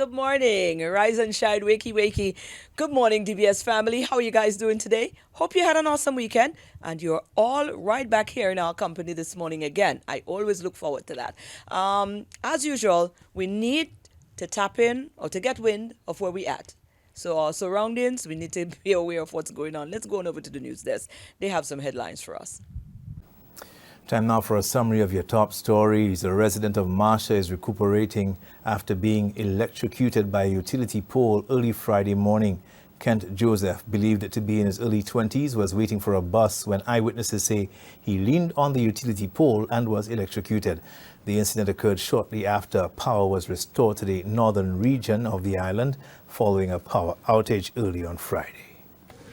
good morning. Rise and shine, wakey, wakey. Good morning, DBS family. How are you guys doing today? Hope you had an awesome weekend and you're all right back here in our company this morning again. I always look forward to that. As usual, we need to tap in or to get wind of where we at. So our surroundings, we need to be aware of what's going on. Let's go on over to the news desk. They have some headlines for us. Time now for a summary of your top stories. A resident of Marcia is recuperating after being electrocuted by a utility pole early Friday morning. Kent Joseph, believed to be in his early 20s, was waiting for a bus when eyewitnesses say he leaned on the utility pole and was electrocuted. The incident occurred shortly after power was restored to the northern region of the island following a power outage early on Friday.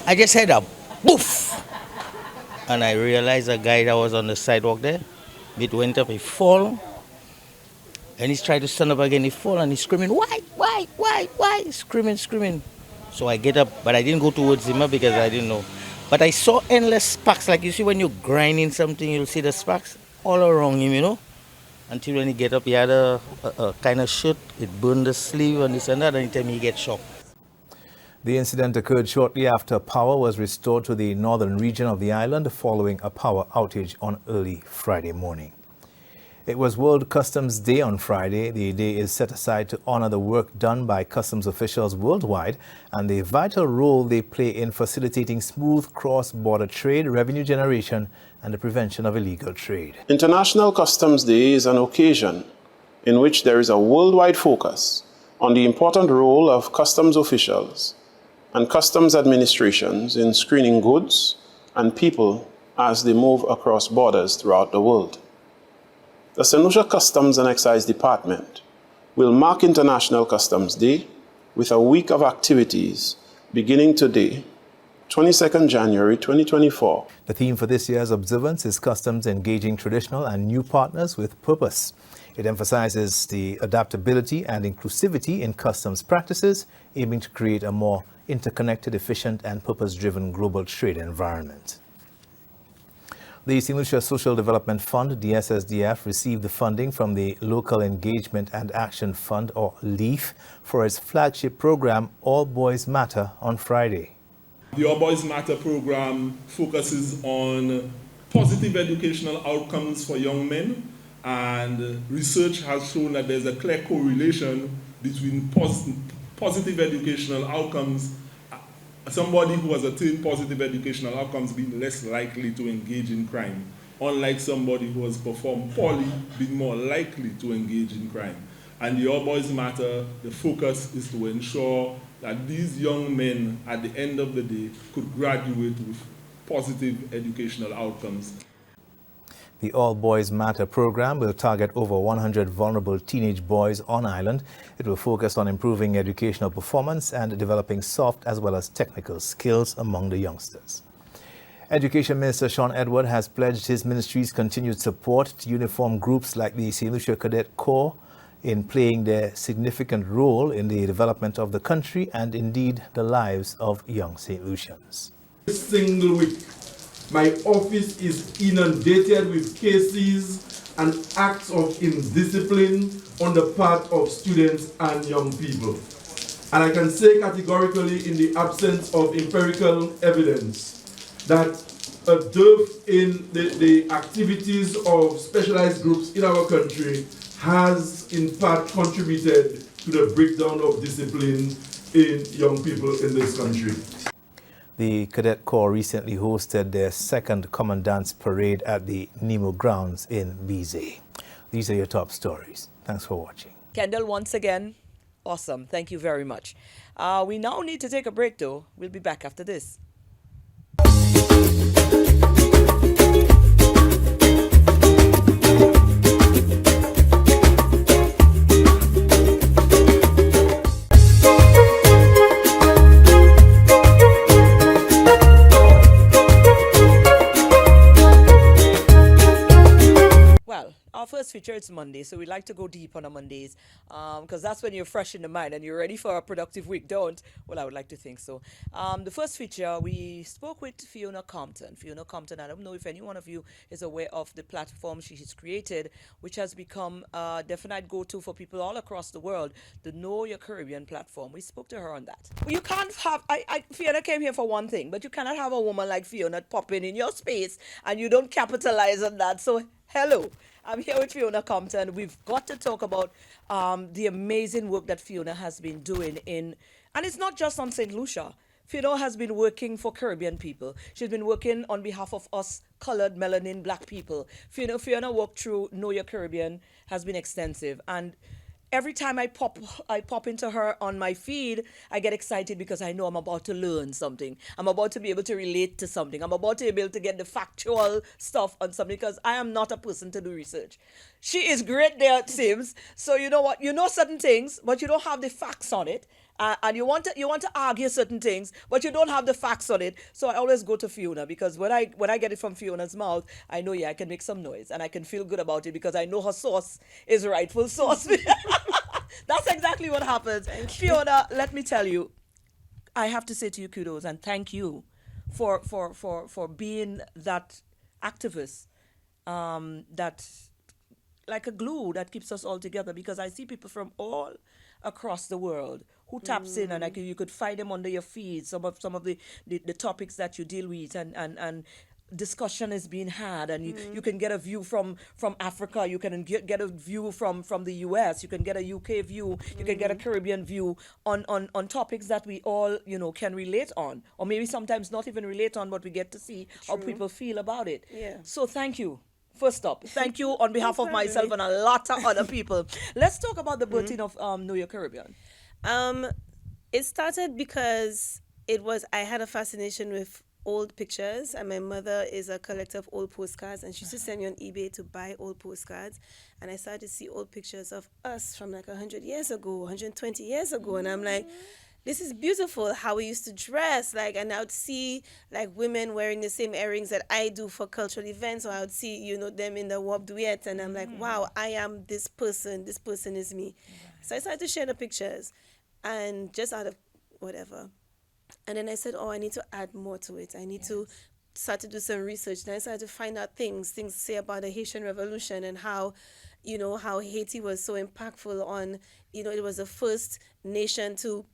I just heard a boof, and I realized a guy that was on the sidewalk there. It went up, he fall, and he's trying to stand up again. He fall and he's screaming, why? Screaming. So I get up, but I didn't go towards him because I didn't know. But I saw endless sparks, like you see when you're grinding something, you'll see the sparks all around him, Until when he get up, he had a kind of shirt, it burned the sleeve and this and that, and he get shocked. The incident occurred shortly after power was restored to the northern region of the island following a power outage on early Friday morning. It was World Customs Day on Friday. The day is set aside to honor the work done by customs officials worldwide and the vital role they play in facilitating smooth cross-border trade, revenue generation, and the prevention of illegal trade. International Customs Day is an occasion in which there is a worldwide focus on the important role of customs officials and customs administrations in screening goods and people as they move across borders throughout the world. The St. Lucia Customs and Excise Department will mark International Customs Day with a week of activities beginning today, 22nd January 2024. The theme for this year's observance is Customs Engaging Traditional and New Partners with Purpose. It emphasizes the adaptability and inclusivity in customs practices, aiming to create a more interconnected, efficient, and purpose-driven global trade environment. The St. Lucia Social Development Fund, the SSDF, received the funding from the Local Engagement and Action Fund, or LEAF, for its flagship program, All Boys Matter, on Friday. The All Boys Matter program focuses on positive educational outcomes for young men, and research has shown that there's a clear correlation between positive educational outcomes. Somebody who has attained positive educational outcomes being less likely to engage in crime, unlike somebody who has performed poorly being more likely to engage in crime. And the All Boys Matter, the focus is to ensure that these young men at the end of the day could graduate with positive educational outcomes. The All Boys Matter program will target over 100 vulnerable teenage boys on island. It will focus on improving educational performance and developing soft as well as technical skills among the youngsters. Education Minister Sean Edward has pledged his ministry's continued support to uniform groups like the St. Lucia Cadet Corps in playing their significant role in the development of the country and indeed the lives of young St. Lucians. Single week, my office is inundated with cases and acts of indiscipline on the part of students and young people. And I can say categorically, in the absence of empirical evidence, that a dearth in the activities of specialized groups in our country has in part contributed to the breakdown of discipline in young people in this country. The Cadet Corps recently hosted their second Commandant's Parade at the Nemo grounds in Bizet. These are your top stories. Thanks for watching. Kendall, once again, awesome. Thank you very much. We now need to take a break, though. We'll be back after this. Our first first feature, it's Monday, so we like to go deep on a Mondays because that's when you're fresh in the mind and you're ready for a productive week, don't? Well, I would like to think so. The first feature, we spoke with Fiona Compton. Fiona Compton, I don't know if any one of you is aware of the platform she has created, which has become a definite go-to for people all across the world, the Know Your Caribbean platform. We spoke to her on that. You can't have, Fiona came here for one thing, but you cannot have a woman like Fiona popping in your space and you don't capitalize on that. So, hello. I'm here with Fiona Compton. We've got to talk about the amazing work that Fiona has been doing and it's not just on St. Lucia. Fiona has been working for Caribbean people. She's been working on behalf of us colored, melanin, black people. Fiona work through Know Your Caribbean has been extensive. And every time I pop into her on my feed, I get excited because I know I'm about to learn something. I'm about to be able to relate to something. I'm about to be able to get the factual stuff on something because I am not a person to do research. She is great there, it seems. So you know what? You know certain things, but you don't have the facts on it. And you want to argue certain things, but you don't have the facts on it. So I always go to Fiona because when I get it from Fiona's mouth, I know I can make some noise and I can feel good about it because I know her source is rightful source. That's exactly what happens. Fiona, let me tell you, I have to say to you kudos and thank you for being that activist, that like a glue that keeps us all together because I see people from all across the world who taps in and you could find them under your feed, some of the topics that you deal with and discussion is being had and you can get a view from Africa, you can get a view from the US, you can get a UK view, you can get a Caribbean view on topics that we all can relate on, or maybe sometimes not even relate on, but we get to see how people feel about it. So thank you. First up, thank you on behalf of myself and a lot of other people. Let's talk about the birthing of Know Your Caribbean. It started because I had a fascination with old pictures, and my mother is a collector of old postcards, and she used to send me on eBay to buy old postcards, and I started to see old pictures of us from like 100 years ago, 120 years ago, and I'm like, this is beautiful how we used to dress, and I would see like women wearing the same earrings that I do for cultural events, or I would see, them in the WAP duet, and I'm like, wow, I am this person is me. So I started to share the pictures, and just out of whatever. And then I said, I need to add more to it. I need to start to do some research. Then I started to find out things to say about the Haitian Revolution and how, how Haiti was so impactful on, it was the first nation to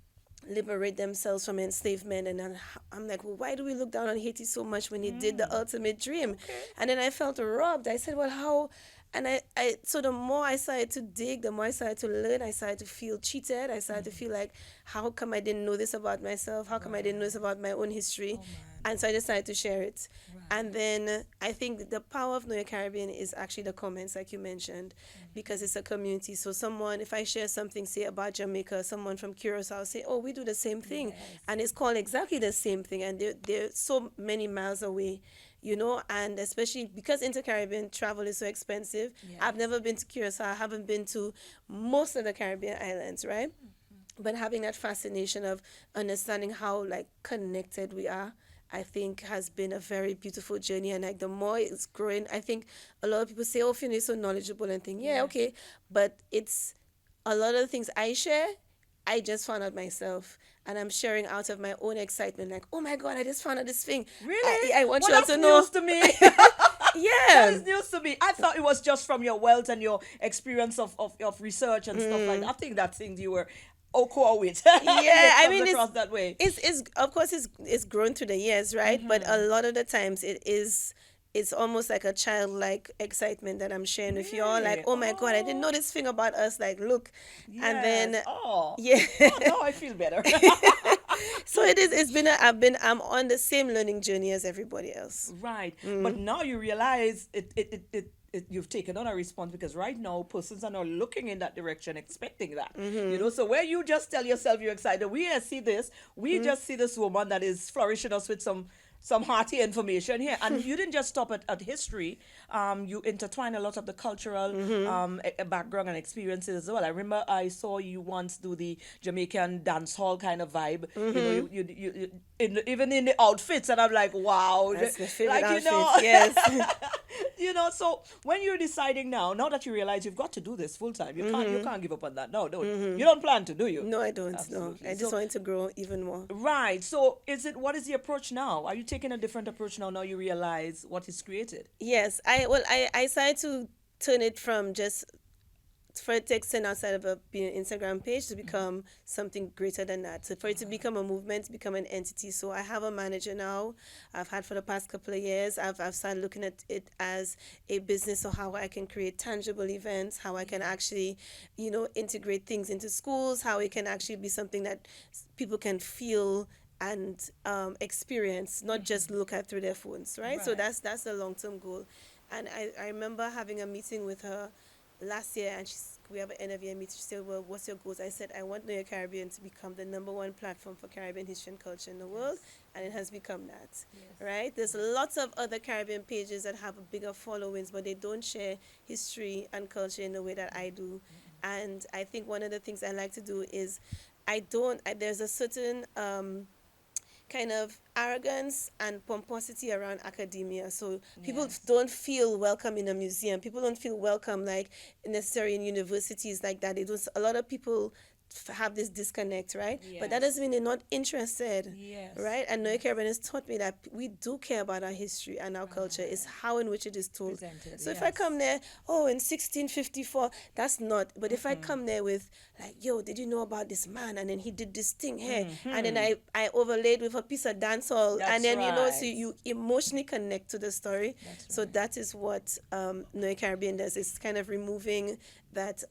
liberate themselves from enslavement. And I'm like, well, why do we look down on Haiti so much when they did the ultimate dream? And then I felt robbed. I said, well, how? And so the more I started to dig, the more I started to learn, I started to feel cheated. I started to feel like, how come I didn't know this about myself? How come I didn't know this about my own history? And so I decided to share it. And then I think the power of Know Your Caribbean is actually the comments, like you mentioned, because it's a community. So if I share something, say about Jamaica, someone from Curacao say, oh, we do the same thing. And it's called exactly the same thing. And they're so many miles away. And especially because inter-Caribbean travel is so expensive. I've never been to Curacao. I haven't been to most of the Caribbean islands, right? But having that fascination of understanding how, connected we are, I think has been a very beautiful journey. And, the more it's growing, I think a lot of people say, oh, Fiona is so knowledgeable and think, okay. But it's a lot of the things I share, I just found out myself. And I'm sharing out of my own excitement, like, oh my God, I just found out this thing. Really? I want you all to know. That's news to me. Yeah. That is news to me. I thought it was just from your wealth and your experience of research and stuff like that. I think that's things you were cool with. Yeah, I mean, across that way. It's of course it's grown through the years, right? But a lot of the times it's almost like a childlike excitement that I'm sharing with you all. Like, oh my God, I didn't know this thing about us. Like, look. Yes. And then yeah. Now I feel better. So I'm on the same learning journey as everybody else. Right. But now you realize you've taken on a response because right now persons are now looking in that direction, expecting that. So where you just tell yourself you're excited, we see this, we just see this woman that is flourishing us with some hearty information here. And you didn't just stop at history. You intertwine a lot of the cultural background and experiences as well. I remember I saw you once do the Jamaican dance hall kind of vibe. Even in the outfits, and I'm like, wow. That's my favorite outfit, yes. So when you're deciding now that you realize you've got to do this full time, you can't give up on that. No, don't. You don't plan to, do you? No, I don't. No, Absolutely. I just want to grow even more. Right. So what is the approach now? Are you taking a different approach now you realize what is created? Yes, I decided to turn it from just for it to extend outside of being an Instagram page to become something greater than that. So for it to become a movement, become an entity. So I have a manager now. I've had for the past couple of years. I've started looking at it as a business, or how I can create tangible events, how I can actually, integrate things into schools, how it can actually be something that people can feel and experience, not just look at through their phones, right? So Right. that's the long-term goal. And I remember having a meeting with her last year, and we have an end of year meeting. She said, "Well, what's your goals?" I said, "I want New York Caribbean to become the number one platform for Caribbean history and culture in the world," and it has become that. Right? There's lots of other Caribbean pages that have a bigger followings, but they don't share history and culture in the way that I do. And I think one of the things I like to do is, there's a certain kind of arrogance and pomposity around academia. So people don't feel welcome in a museum. People don't feel welcome like necessarily in universities like that. They don't. A lot of people have this disconnect, right? But that Yes. doesn't mean they're not interested, Yes. right? And Noe Caribbean has taught me that we do care about our history and our culture. It's how in which it is told. Presented, So if I yes. come there, in 1654, that's not. But if I come there with like, yo, did you know about this man? And then he did this thing here, and then I overlaid with a piece of dancehall, That's and then so right. you emotionally connect to the story. So that is what Noe Caribbean does. It's kind of removing that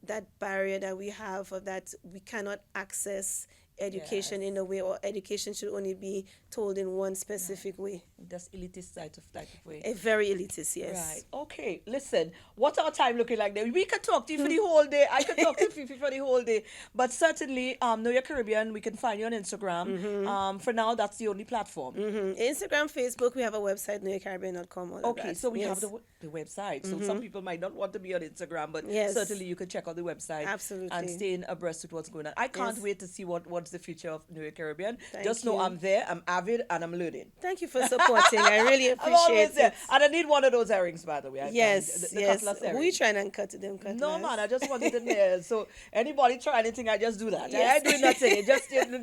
that barrier that we have, or that we cannot access education in a way, or education should only be told in one specific way. That's elitist type of way. A very elitist, yes. Right. Okay. Listen, what's our time looking like there? We could talk to you for the whole day. I could talk to Fifi for the whole day. But certainly, Know Your Caribbean, we can find you on Instagram. For now, that's the only platform. Instagram, Facebook, we have a website, newyorkcaribbean.com. All of Okay, that. so we have Yes. the website. So some people might not want to be on Instagram, but Yes. certainly you can check out the website. Absolutely. And stay in abreast with what's going on. I can't Yes. wait to see what's the future of New York Caribbean. Thank Just know you. I'm there, I'm avid, and I'm learning. Thank you for supporting. I really I'm always appreciate there. it. And I need one of those earrings, by the way. Yes, the yes. cutlass Who you earrings. trying to cut to them? Cutlass? No, man, I just wanted it there. So anybody try anything, I just do that. I Yes. ain't doing nothing.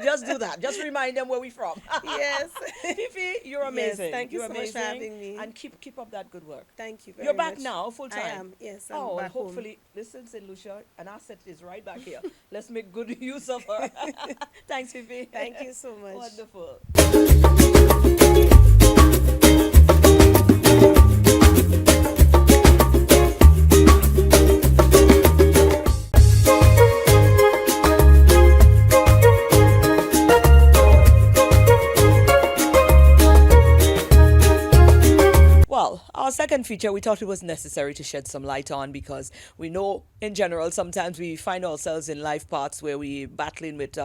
Just do that. Just remind them where we from. Yes. Fifi, you're amazing. thank you You're so much for amazing. having me. And keep up that good work. Thank you very You're back much. now, full time. I am, yes. I'm Oh, back and home. hopefully, listen, St. Lucia, an asset is right back here. Let's make good use of her. Thanks, Fifi. Thank you so much. Wonderful. Well, our second feature we thought it was necessary to shed some light on because we know in general sometimes we find ourselves in life paths where we battling with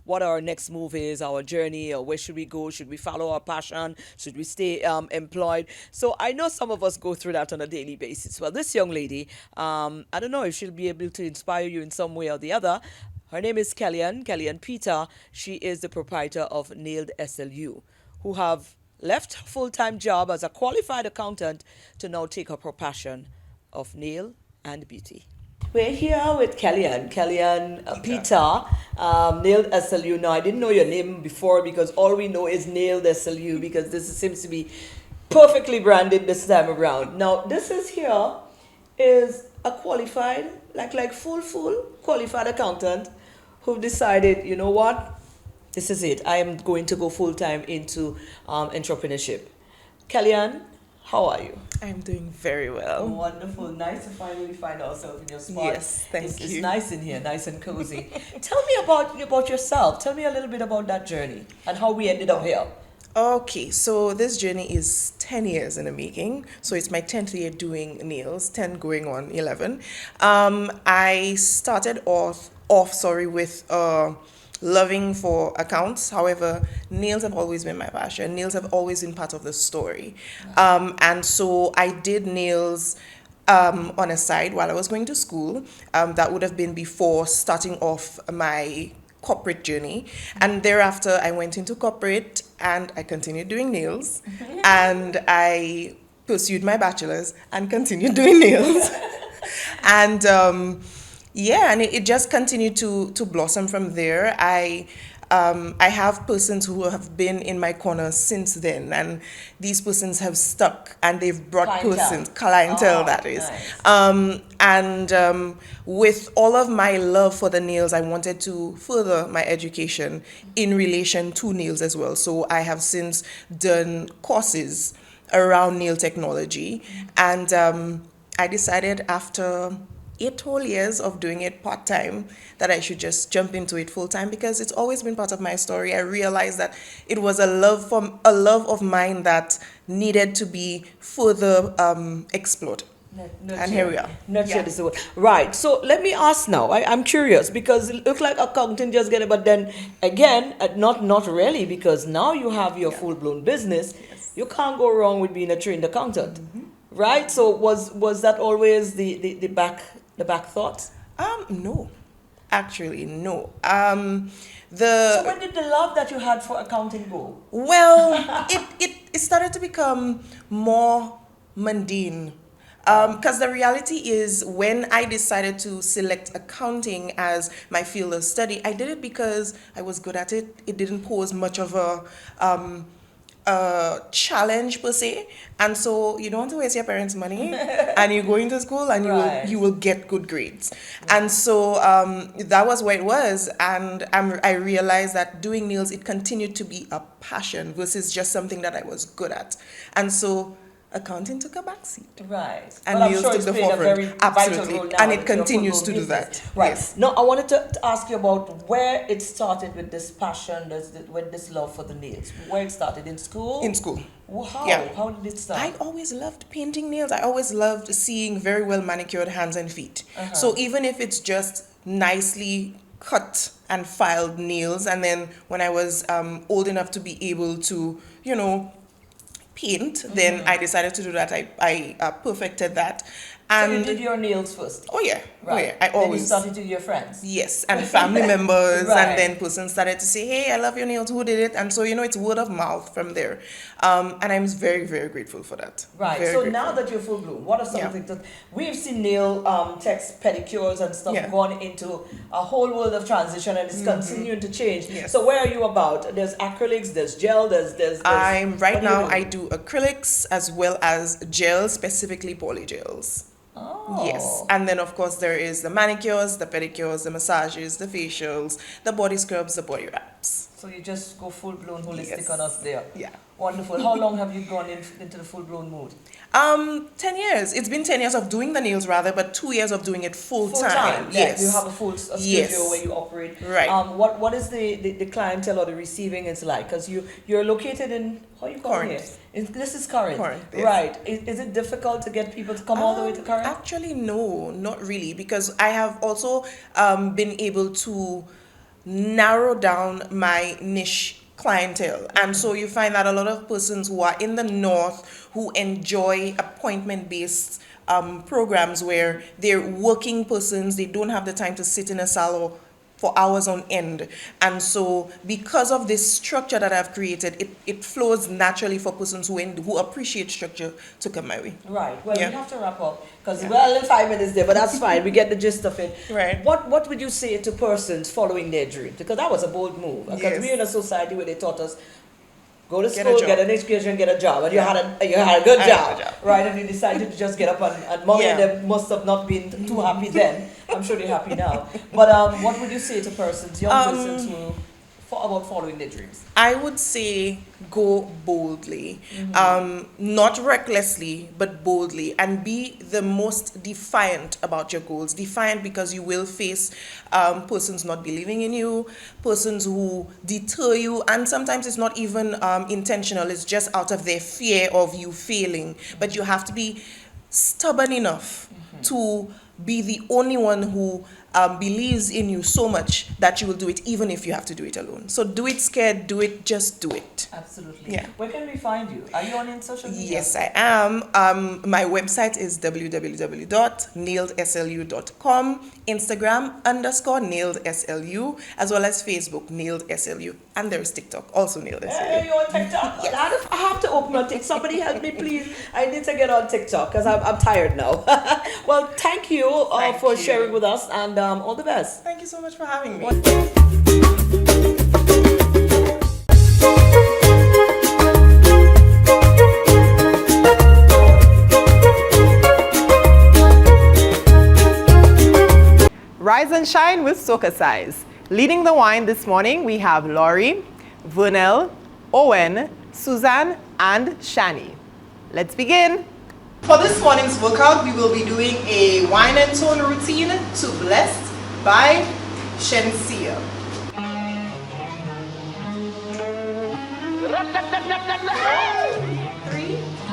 what our next move is, our journey, or where should we go? Should we follow our passion? Should we stay employed? So I know some of us go through that on a daily basis. Well, this young lady, I don't know if she'll be able to inspire you in some way or the other. Her name is Kellyanne Peter. She is the proprietor of Nailed SLU, who have left her full-time job as a qualified accountant to now take up her passion of nail and beauty. We're here with Kellyanne Peter, Nailed SLU. Now, I didn't know your name before because all we know is Nailed SLU because this seems to be perfectly branded this time around. Now, this is here is a qualified, like full qualified accountant who decided, you know what? This is it. I am going to go full time into entrepreneurship. Kellyanne, how are you? I'm doing very well. Wonderful. Nice to finally find ourselves in your spot. Yes, thank It's you. nice in here, nice and cozy. Tell me about yourself. Tell me a little bit about that journey and how we ended up here. Okay, so this journey is 10 years in the making. So it's my 10th year doing nails, 10 going on 11. I started off with loving for accounts. However, nails have always been my passion. Nails have always been part of the story. And so I did nails on a side while I was going to school. That would have been before starting off my corporate journey. And thereafter, I went into corporate and I continued doing nails. And I pursued my bachelor's and continued doing nails. And and it just continued to blossom from there. I have persons who have been in my corner since then, and these persons have stuck, and they've brought clientele, that is. Nice. With all of my love for the nails, I wanted to further my education in relation to nails as well. So I have since done courses around nail technology, and I decided after 8 whole years of doing it part-time that I should just jump into it full-time, because it's always been part of my story. I realized that it was a love of mine that needed to be further explored. And here we are. Nurtured is the word. Right. So let me ask now. I'm curious, because it looks like accounting just get it, but then again, not really, because now you have your full-blown business. Yes. You can't go wrong with being a trained accountant, right? So was that always the back thought? No, actually no. So when did the love that you had for accounting go? Well, it started to become more mundane. Because the reality is, when I decided to select accounting as my field of study, I did it because I was good at it. It didn't pose much of a challenge per se, and so you don't want to waste your parents' money, and you go into school and you will get good grades, and so that was what it was, and I realized that doing nails, it continued to be a passion versus just something that I was good at, and so accounting took a backseat. Right. And but nails I'm sure took the playing a forefront. very Absolutely. vital role now And it in your continues full-blown to do business. that. Right. Yes. Now, I wanted to ask you about where it started with this passion, with this love for the nails. Where it started? In school? In school. How? Yeah. How did it start? I always loved painting nails. I always loved seeing very well manicured hands and feet. So even if it's just nicely cut and filed nails, and then when I was old enough to be able to, paint, then I decided to do that. I perfected that. And so you did your nails first? Oh yeah. Right. Oh yeah. I Then you always started to your friends? Yes, and family members, Right. and then persons started to say, "Hey, I love your nails. Who did it?" And so it's word of mouth from there, and I'm very, very grateful for that. Right. Very So grateful. now that you're full bloom, what are some of the things that we've seen nail techs, pedicures, and stuff gone into a whole world of transition, and it's continuing to change. Yes. So where are you about? There's acrylics, there's gel, there's I'm right what do you now. do? I do acrylics as well as gels, specifically polygels. Oh. Yes, and then of course there is the manicures, the pedicures, the massages, the facials, the body scrubs, the body wraps. So you just go full blown holistic Yes. on us there. Yeah. Wonderful. How long have you gone into the full blown mode? 10 years. It's been 10 years of doing the nails rather, but 2 years of doing it full time. Yes. You have a full studio Yes. where you operate. Right. What is the clientele or the receiving is like? Because you're located in, how you call Corinth. it here? This is Corinth. Corinth, yes. Right. Is it difficult to get people to come all the way to Corinth? Actually, no, not really, because I have also been able to narrow down my niche clientele, and so you find that a lot of persons who are in the north who enjoy appointment based programs where they're working persons, they don't have the time to sit in a salon for hours on end, and so because of this structure that I've created, it flows naturally for persons who appreciate structure to come my way. Right. Well, Yeah. we have to wrap up because we're only 5 minutes there, but that's fine. We get the gist of it. Right. What would you say to persons following their dreams? Because that was a bold move. Because Yes. we're in a society where they taught us go to Get a school, job. get an education, get a job, and Yeah. you had a good I had a job, good job. right? And you decided to just get up and mommy and Yeah. them must have not been too happy then. I'm sure they're happy now. But what would you say to persons, young persons who about following their dreams? I would say go boldly, not recklessly, but boldly, and be the most defiant about your goals. Defiant because you will face persons not believing in you, persons who deter you, and sometimes it's not even intentional, it's just out of their fear of you failing. But you have to be stubborn enough to be the only one who believes in you so much that you will do it even if you have to do it alone. So do it scared, do it, just do it. Absolutely. Yeah. Where can we find you? Are you on social media? Yes, I am. My website is www.nailedslu.com, Instagram _nailedslu, as well as Facebook, nailedslu. And there's TikTok, also Neil this Hey, you on TikTok? Yes. I have to open on TikTok. Somebody help me, please. I need to get on TikTok because I'm tired now. Well, thank you Thank for you. sharing with us, and all the best. Thank you so much for having me. Rise and shine with SocaCize. Leading the wine this morning, we have Laurie, Vernell, Owen, Suzanne, and Shani. Let's begin. For this morning's workout, we will be doing a wine and tone routine to Blessed by Shensia.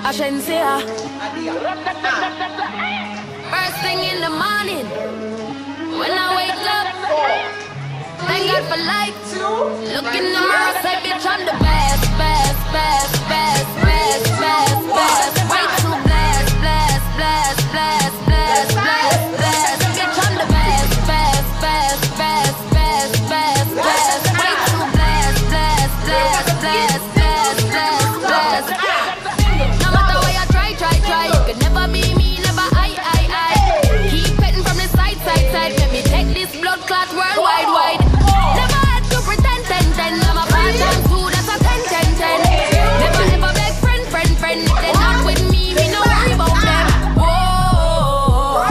Ashensia. First thing in the morning, when I wake up, thank God for life. Look in the mirror, say, bitch, I'm the best, best, best, best, best, best, best. Way too blessed, blessed, blessed, blessed, blessed, blessed, blessed. Bitch, I'm the best, best, best, best, best, best, best. Way too blessed, blessed, blessed, blessed, blessed, blessed, blessed. No matter where I try, you could never be me, never I. Keep petting from the side, let me take this blood clot worldwide, wide. Never had to pretend, I'm a part-time too, that's a 10. Never ever beg friend, if they're not with me, no worry about them. Whoa,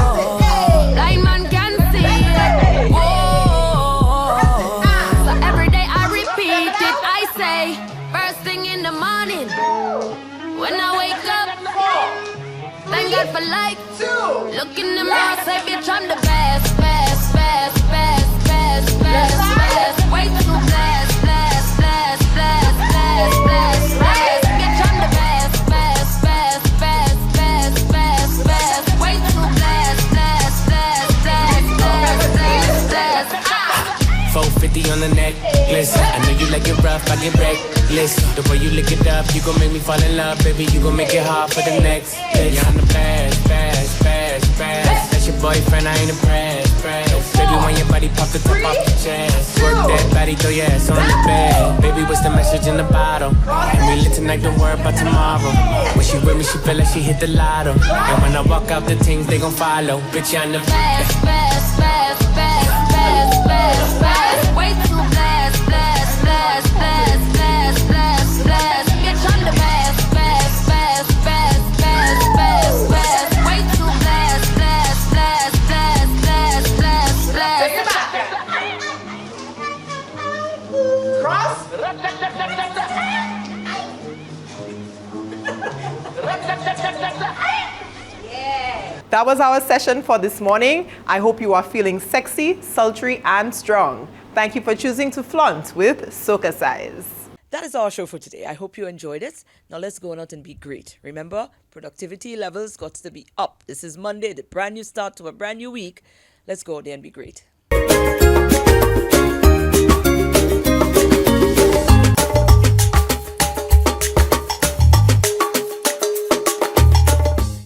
blind man can see it. Whoa, so every day I repeat it, I say, first thing in the morning, when I wake up, thank God for life. Look in the mirror, say, bitch, I'm the best, best, best, best, best, best, best. Way too blessed, blessed, blessed, blessed, blessed, blessed, blessed. Bitch, I'm the best, best, best, best, best, best, best. Way too blessed, blessed, blessed, blessed, blessed, blessed, blessed. 450 on the necklace. I know you like it rough, I get reckless. The way you lick it up, you gon' make me fall in love, baby. You gon' make it hard for the next. Yeah, I'm the best, best, best, best. That's your boyfriend, I ain't impressed. Baby, when your body pop the top off the chest, work that body, throw your ass on the bed. Baby, what's the message in the bottle? And we live tonight, don't worry about tomorrow. When she with me, she feel like she hit the lotto. And when I walk out, the things they gon' follow. Bitch, I'm the best, best, best, best, best, best, best. Way too blessed, blessed, blessed, blessed, blessed, blessed, blessed. Bitch, I'm the best, best, best, best, best, best, best. Way too blessed, blessed, blessed, blessed, blessed, blessed, blessed. Cross. That was our session for this morning. I hope you are feeling sexy, sultry, and strong. Thank you for choosing to flaunt with SocaCize. That is our show for today. I hope you enjoyed it. Now let's go out and be great. Remember, productivity levels got to be up. This is Monday, the brand new start to a brand new week. Let's go out there and be great.